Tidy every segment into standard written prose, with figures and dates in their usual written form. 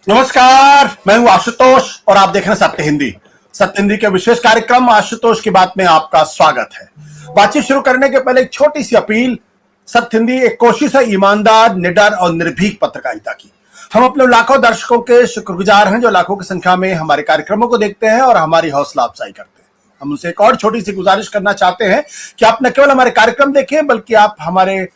नमस्कार, मैं हूं आशुतोष और आप देख रहे हैं सत्य हिंदी। सत्य हिंदी के विशेष कार्यक्रम आशुतोष की बात में आपका स्वागत है। बातचीत शुरू करने के पहले एक छोटी सी अपील। सत्य हिंदी एक कोशिश है ईमानदार, निडर और निर्भीक पत्रकारिता की। हम अपने लाखों दर्शकों के शुक्रगुजार हैं जो लाखों की संख्या में हमारे कार्यक्रमों को देखते हैं और हमारी हौसला अफजाई करते हैं। हम उनसे एक और छोटी सी गुजारिश करना चाहते हैं कि आप न केवल हमारे कार्यक्रम देखें बल्कि आप हमारे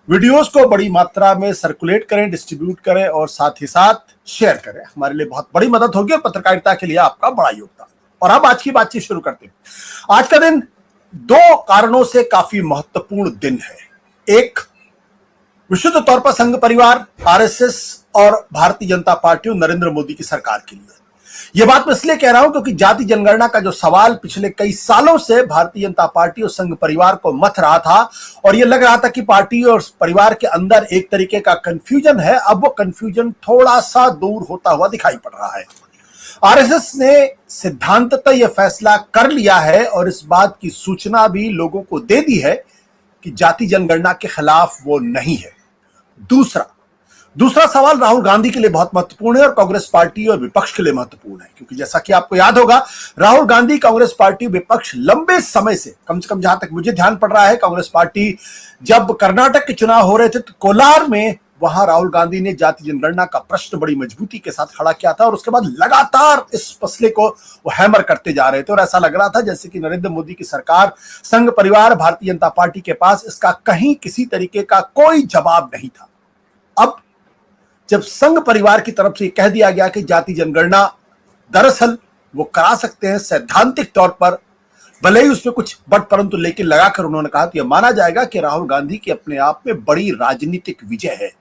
वीडियोस को बड़ी मात्रा में सर्कुलेट करें, डिस्ट्रीब्यूट करें और साथ ही साथ शेयर करें। हमारे लिए बहुत बड़ी मदद होगी और पत्रकारिता के लिए आपका बड़ा योगदान। और अब आज की बातचीत शुरू करते हैं। आज का दिन दो कारणों से काफी महत्वपूर्ण दिन है। एक, विशुद्ध तौर पर संघ परिवार, आरएसएस और भारतीय जनता पार्टी और नरेंद्र मोदी की सरकार के लिए। यह बात मैं इसलिए कह रहा हूं क्योंकि जाति जनगणना का जो सवाल पिछले कई सालों से भारतीय जनता पार्टी और संघ परिवार को मथ रहा था और यह लग रहा था कि पार्टी और परिवार के अंदर एक तरीके का कंफ्यूजन है, अब वो कंफ्यूजन थोड़ा सा दूर होता हुआ दिखाई पड़ रहा है। आरएसएस ने सिद्धांततः यह फैसला कर लिया है और इस बात की सूचना भी लोगों को दे दी है कि जाति जनगणना के खिलाफ वो नहीं है। दूसरा सवाल राहुल गांधी के लिए बहुत महत्वपूर्ण है और कांग्रेस पार्टी और विपक्ष के लिए महत्वपूर्ण है, क्योंकि जैसा कि आपको याद होगा, राहुल गांधी, कांग्रेस पार्टी, विपक्ष लंबे समय से, कम से कम जहां तक मुझे ध्यान पड़ रहा है, कांग्रेस पार्टी जब कर्नाटक के चुनाव हो रहे थे तो कोलार में वहां राहुल गांधी ने जाति जनगणना का प्रश्न बड़ी मजबूती के साथ खड़ा किया था और उसके बाद लगातार इस मसले को वो हैमर करते जा रहे थे और ऐसा लग रहा था जैसे कि नरेंद्र मोदी की सरकार, संघ परिवार, भारतीय जनता पार्टी के पास इसका कहीं किसी तरीके का कोई जवाब नहीं था। अब जब संघ परिवार की तरफ से कह दिया गया कि जाति जनगणना दरअसल वो करा सकते हैं सैद्धांतिक तौर पर, भले ही उसमें कुछ बट परंतु लेकिन लगाकर उन्होंने कहा, तो यह माना जाएगा कि राहुल गांधी की अपने आप में बड़ी राजनीतिक विजय है।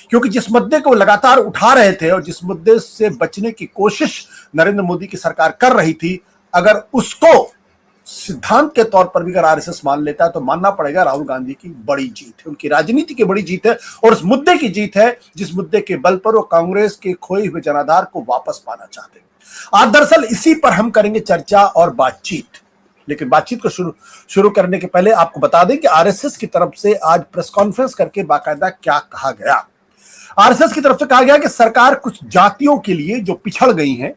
क्योंकि जिस मुद्दे को लगातार उठा रहे थे और जिस मुद्दे से बचने की कोशिश नरेंद्र मोदी की सरकार कर रही थी, अगर उसको सिद्धांत के तौर पर भी अगर आरएसएस मान लेता है तो मानना पड़ेगा राहुल गांधी की बड़ी जीत है, उनकी राजनीति की बड़ी जीत है और उस मुद्दे की जीत है जिस मुद्दे के बल पर वो कांग्रेस के खोए हुए जनाधार को वापस पाना चाहते हैं। आज दरअसल इसी पर हम करेंगे चर्चा और बातचीत। लेकिन बातचीत को शुरू करने के पहले आपको बता दें कि आरएसएस की तरफ से आज प्रेस कॉन्फ्रेंस करके बाकायदा क्या कहा गया। आरएसएस की तरफ से कहा गया कि सरकार कुछ जातियों के लिए जो पिछड़ गई हैं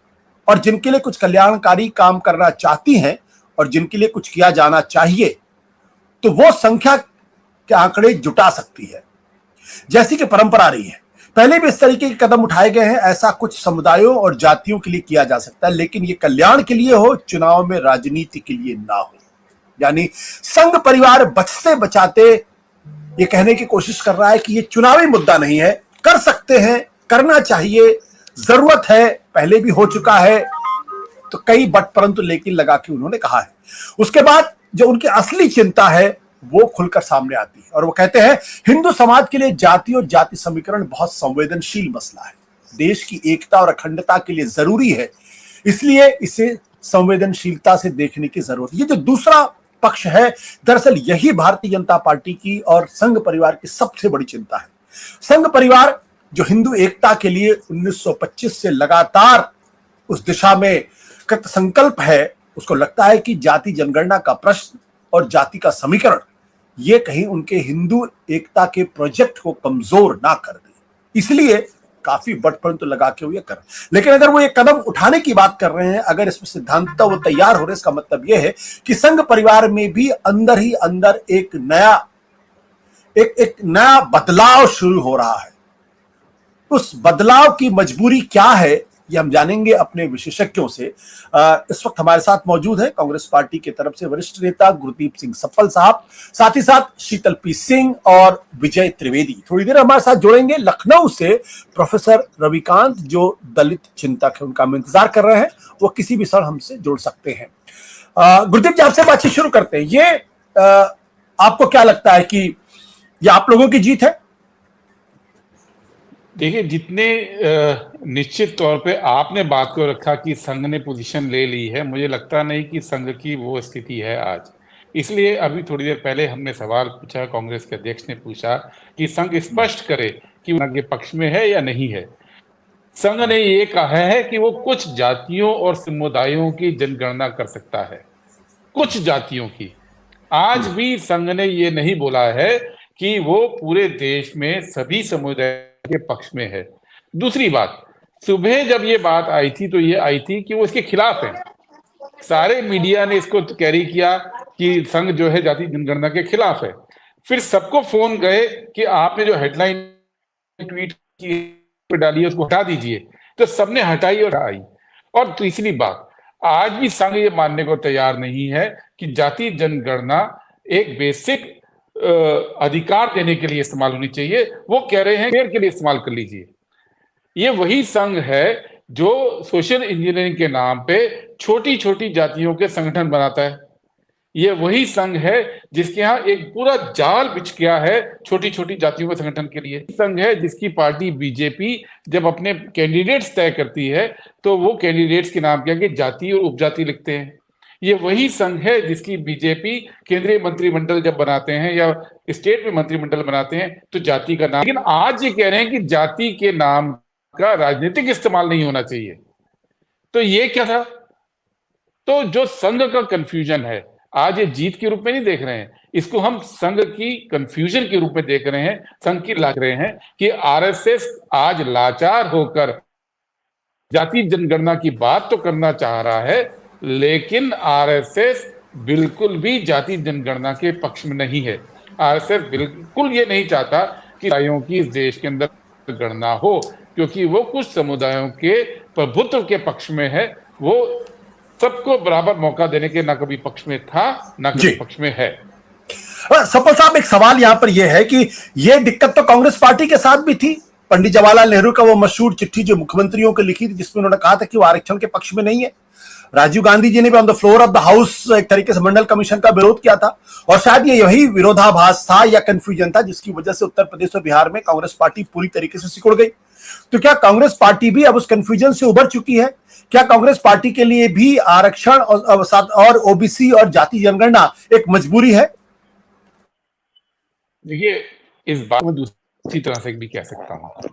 और जिनके लिए कुछ कल्याणकारी काम करना चाहती हैं और जिनके लिए कुछ किया जाना चाहिए, तो वो संख्या के आंकड़े जुटा सकती है जैसी कि परंपरा रही है। पहले भी इस तरीके के कदम उठाए गए हैं। ऐसा कुछ समुदायों और जातियों के लिए किया जा सकता है, लेकिन ये कल्याण के लिए हो, चुनाव में राजनीति के लिए ना हो। यानी संघ परिवार बचते बचाते ये कहने की कोशिश कर रहा है कि ये चुनावी मुद्दा नहीं है, कर सकते हैं, करना चाहिए, जरूरत है, पहले भी हो चुका है, तो कई बट परंतु लेकिन लगा के उन्होंने कहा है। उसके बाद जो उनकी असली चिंता है वो खुलकर सामने आती है और वो कहते हैं हिंदू समाज के लिए जाति और जाति समीकरण बहुत संवेदनशील मसला है, देश की एकता और अखंडता के लिए जरूरी है, इसलिए इसे संवेदनशीलता से देखने की जरूरत है। ये जो दूसरा पक्ष है, दरअसल यही भारतीय जनता पार्टी की और संघ परिवार की सबसे बड़ी चिंता है। संघ परिवार जो हिंदू एकता के लिए 1925 से लगातार उस दिशा में कृत संकल्प है, उसको लगता है कि जाति जनगणना का प्रश्न और जाति का समीकरण ये कहीं उनके हिंदू एकता के प्रोजेक्ट को कमजोर ना कर दे, इसलिए काफी बट परंतु लगा के वो ये कर। लेकिन अगर वो ये कदम उठाने की बात कर रहे हैं, अगर इसमें सिद्धांततः वो तैयार हो रहे, इसका मतलब ये है कि संघ परिवार में भी अंदर ही अंदर एक नया बदलाव शुरू हो रहा है। उस बदलाव की मजबूरी क्या है ये हम जानेंगे अपने विशेषज्ञों से। इस वक्त हमारे साथ मौजूद है कांग्रेस पार्टी की तरफ से वरिष्ठ नेता गुरदीप सिंह सप्पल साहब, साथ ही साथ शीतल पी सिंह और विजय त्रिवेदी। थोड़ी देर हमारे साथ जुड़ेंगे लखनऊ से प्रोफेसर रविकांत, जो दलित चिंतक है, उनका हम इंतजार कर रहे हैं, वो किसी भी समय हमसे जुड़ सकते हैं। गुरदीप जी, आपसे बातचीत शुरू करते हैं। ये आपको क्या लगता है कि ये आप लोगों की जीत है? देखिए, जितने निश्चित तौर पे आपने बात को रखा कि संघ ने पोजीशन ले ली है, मुझे लगता नहीं कि संघ की वो स्थिति है आज। इसलिए अभी थोड़ी देर पहले हमने सवाल पूछा, कांग्रेस के अध्यक्ष ने पूछा कि संघ स्पष्ट करे कि उनके पक्ष में है या नहीं है। संघ ने ये कहा है कि वो कुछ जातियों और समुदायों की जनगणना कर सकता है, कुछ जातियों की। आज भी संघ ने ये नहीं बोला है कि वो पूरे देश में सभी समुदाय के पक्ष में है। दूसरी बात, सुबह जब ये बात आई थी तो ये आई थी कि वो इसके खिलाफ है। सारे मीडिया ने इसको कैरी किया कि संघ जो है जाति जनगणना के खिलाफ है। फिर सबको फोन गए कि आपने जो हेडलाइन ट्वीट की पे डाली है उसको हटा दीजिए, तो सबने हटाई और आई। और तीसरी बात, आज भी संघ ये मानने को तैयार नहीं है कि जाति जनगणना एक बेसिक अधिकार देने के लिए इस्तेमाल होनी चाहिए। वो कह रहे हैं के लिए इस्तेमाल कर लीजिए। ये वही संघ है जो सोशल इंजीनियरिंग के नाम पे छोटी छोटी जातियों के संगठन बनाता है। ये वही संघ है जिसके यहाँ एक पूरा जाल बिछ गया है छोटी छोटी जातियों के संगठन के लिए। संघ है जिसकी पार्टी बीजेपी जब अपने कैंडिडेट्स तय करती है तो वो कैंडिडेट्स के नाम के आगे जाति और उपजाति लिखते हैं। ये वही संघ है जिसकी बीजेपी केंद्रीय मंत्रिमंडल जब बनाते हैं या स्टेट में मंत्रिमंडल बनाते हैं तो जाति का नाम, लेकिन आज ये कह रहे हैं कि जाति के नाम का राजनीतिक इस्तेमाल नहीं होना चाहिए। तो ये क्या था? तो जो संघ का कंफ्यूजन है आज ये जीत के रूप में नहीं देख रहे हैं, इसको हम संघ की कंफ्यूजन के रूप में देख रहे हैं, संघ की लाग रहे हैं कि आरएसएस आज लाचार होकर जाति जनगणना की बात तो करना चाह रहा है, लेकिन आरएसएस बिल्कुल भी जाति जनगणना के पक्ष में नहीं है। आरएसएस बिल्कुल ये नहीं चाहता कि समुदायों की इस देश के अंदर गणना हो, क्योंकि वो कुछ समुदायों के प्रभुत्व के पक्ष में है। वो सबको बराबर मौका देने के ना कभी पक्ष में था ना कभी पक्ष में है। सफल साहब, एक सवाल यहां पर यह है कि यह दिक्कत तो कांग्रेस पार्टी के साथ भी थी। पंडित जवाहरलाल नेहरू का वो मशहूर चिट्ठी जो मुख्यमंत्रियों को लिखी थी जिसमें उन्होंने कहा था कि वो आरक्षण के पक्ष में नहीं है। राजीव गांधी जी ने भी on the floor of the house एक तरीके से मंडल कमीशन का विरोध किया था, और शायद ये यही विरोधाभास था या कंफ्यूजन था जिसकी वजह से उत्तर प्रदेश और बिहार में कांग्रेस पार्टी पूरी तरीके से सिकुड़ गई। तो क्या कांग्रेस पार्टी भी अब उस कंफ्यूजन से उबर चुकी है? क्या कांग्रेस पार्टी के लिए भी आरक्षण और ओबीसी और जाति जनगणना एक मजबूरी है? देखिए, इस बात में दूसरी तरह से भी कह सकता हूं,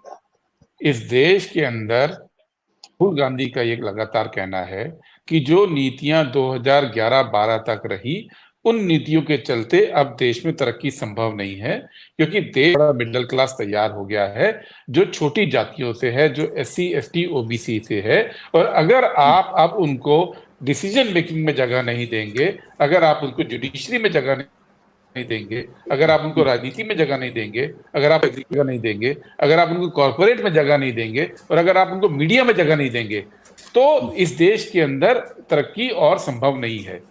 इस देश के अंदर राहुल गांधी का ये लगातार कहना है कि जो नीतियां 2011-12 तक रही उन नीतियों के चलते अब देश में तरक्की संभव नहीं है, क्योंकि देश बड़ा मिडिल क्लास तैयार हो गया है जो छोटी जातियों से है, जो एससी एसटी ओबीसी से है। और अगर आप अब उनको डिसीजन मेकिंग में जगह नहीं देंगे, अगर आप उनको जुडिशरी में जगह नहीं देंगे, अगर आप उनको राजनीति में जगह नहीं देंगे, अगर आप जगह नहीं देंगे, अगर आप उनको कॉर्पोरेट में जगह नहीं देंगे, और अगर आप उनको मीडिया में जगह नहीं देंगे, तो इस देश के अंदर तरक्की और संभव नहीं है।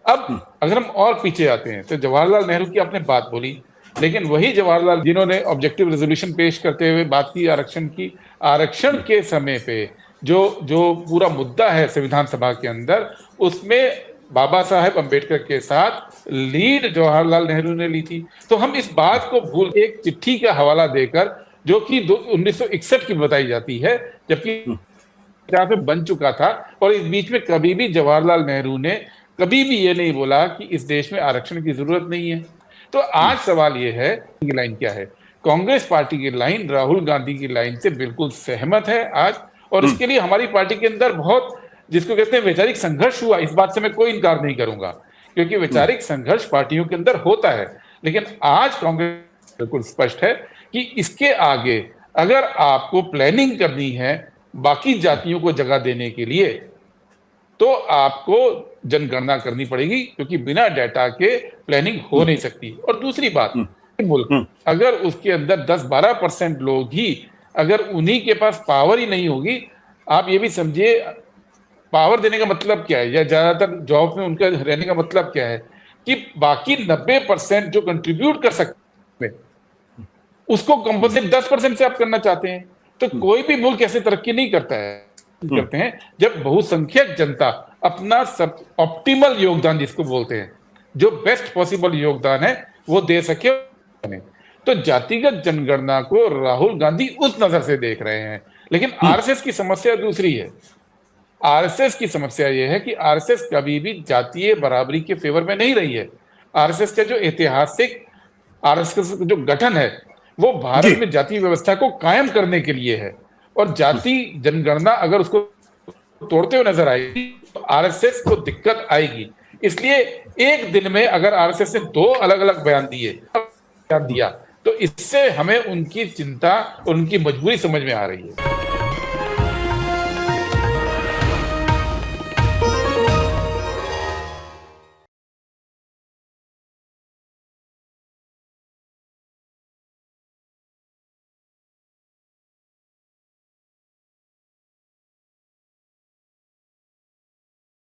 अब अगर हम और पीछे आते हैं तो जवाहरलाल नेहरू की आपने बात बोली, लेकिन वही जवाहरलाल जिन्होंने ऑब्जेक्टिव रेजोल्यूशन पेश करते हुए बात की आरक्षण की, आरक्षण के समय पे जो पूरा मुद्दा है संविधान सभा के अंदर, उसमें बाबा साहेब अंबेडकर के साथ लीड जवाहरलाल नेहरू ने ली थी। तो हम इस बात को भूल एक चिट्ठी का हवाला देकर जो कि 1961 की बताई जाती है, जबकि जहां पे बन चुका था, और इस बीच में कभी भी जवाहरलाल नेहरू ने कभी भी ये नहीं बोला कि इस देश में आरक्षण की जरूरत नहीं है। तो आज सवाल ये है कि लाइन क्या है? कांग्रेस पार्टी की लाइन राहुल गांधी की लाइन से बिल्कुल सहमत है आज, और इसके लिए हमारी पार्टी के अंदर बहुत, जिसको कहते हैं वैचारिक संघर्ष हुआ, इस बात से मैं कोई इनकार नहीं करूंगा, क्योंकि वैचारिक संघर्ष पार्टियों के अंदर होता है। लेकिन आज कांग्रेस बिल्कुल स्पष्ट है कि इसके आगे अगर आपको प्लानिंग करनी है बाकी जातियों को जगह देने के लिए, तो आपको जनगणना करनी पड़ेगी, क्योंकि बिना डाटा के प्लानिंग हो नहीं सकती। और दूसरी बात, मुल्क अगर उसके अंदर 10-12% लोग ही, अगर उन्हीं के पास पावर ही नहीं होगी, आप ये भी समझिए पावर देने का मतलब क्या है, या ज्यादातर जॉब में उनका रहने का मतलब क्या है, कि बाकी 90% जो कंट्रीब्यूट कर सकते हैं उसको कंपनसेट 10% से आप करना चाहते हैं। तो कोई भी मुल्क ऐसे तरक्की नहीं करता है, करते हैं जब बहुसंख्यक जनता अपना सब ऑप्टिमल योगदान, जिसको बोलते हैं जो बेस्ट पॉसिबल योगदान है, वो दे सके। तो जातिगत जनगणना को राहुल गांधी उस नजर से देख रहे हैं, लेकिन आरएसएस की समस्या दूसरी है। आरएसएस की समस्या यह है कि आरएसएस कभी भी जातीय बराबरी के फेवर में नहीं रही है। आरएसएस का जो ऐतिहासिक आरएसएस का जो गठन है वो भारत में जातीय व्यवस्था को कायम करने के लिए है, और जाति जनगणना अगर उसको तोड़ते हुए नजर आएगी तो आरएसएस को दिक्कत आएगी। इसलिए एक दिन में अगर आरएसएस ने 2 अलग-अलग बयान दिया तो इससे हमें उनकी चिंता और उनकी मजबूरी समझ में आ रही है।